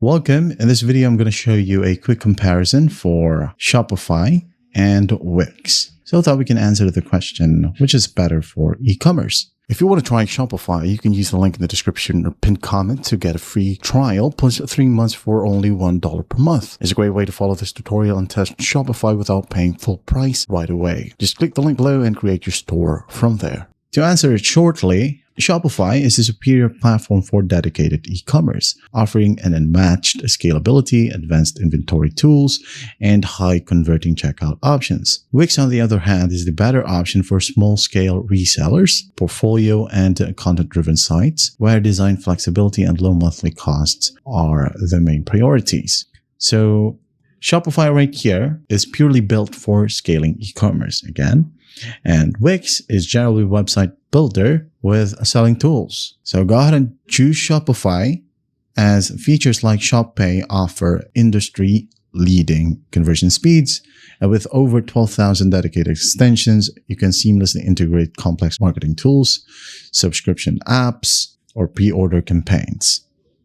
Welcome. In this video, I'm going to show you a quick comparison for Shopify and Wix so that we can answer the question, which is better for e-commerce? If you want to try Shopify, you can use the link in the description or pinned comment to get a free trial plus 3 months for only $1 per month. It's a great way to follow this tutorial and test Shopify without paying full price right away. Just click the link below and create your store from there. To answer it shortly, Shopify is a superior platform for dedicated e-commerce, offering an unmatched scalability, advanced inventory tools, and high converting checkout options. Wix, on the other hand, is the better option for small-scale resellers, portfolio, and content-driven sites, where design flexibility and low monthly costs are the main priorities. So Shopify right here is purely built for scaling e-commerce again, and Wix is generally a website builder with selling tools. So go ahead and choose Shopify, as features like Shop Pay offer industry-leading conversion speeds, and with over 12,000 dedicated extensions, you can seamlessly integrate complex marketing tools, subscription apps, or pre-order campaigns.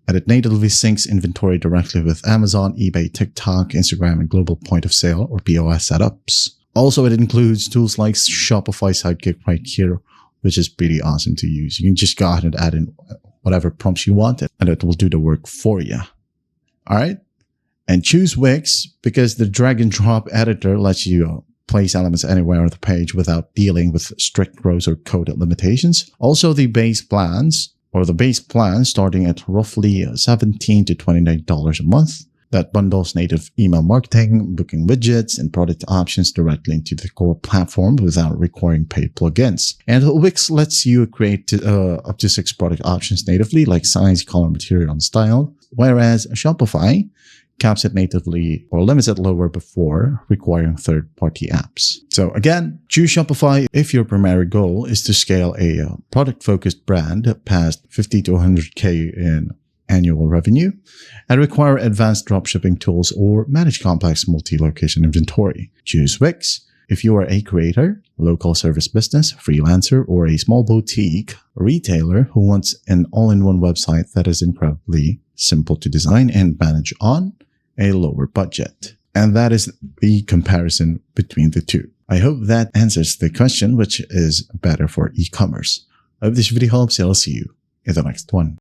And it natively syncs inventory directly with Amazon, eBay, TikTok, Instagram, and global point of sale or POS setups. Also, it includes tools like Shopify Sidekick right here, which is pretty awesome to use. You can just go ahead and add in whatever prompts you want, and it will do the work for you. All right. And choose Wix because the drag and drop editor lets you place elements anywhere on the page without dealing with strict rows or code limitations. Also, the base plan starting at roughly $17 to $29 a month. That bundles native email marketing, booking widgets, and product options directly into the core platform without requiring paid plugins. And Wix lets you create up to 6 product options natively, like size, color, material, and style, whereas Shopify caps it natively or limits it lower before requiring third-party apps. So again, choose Shopify if your primary goal is to scale a product-focused brand past 50 to 100K in annual revenue and require advanced dropshipping tools or manage complex multi-location inventory. Choose Wix if you are a creator, local service business, freelancer, or a small boutique retailer who wants an all-in-one website that is incredibly simple to design and manage on a lower budget. And that is the comparison between the two. I hope that answers the question, which is better for e-commerce. I hope this video helps. I'll see you in the next one.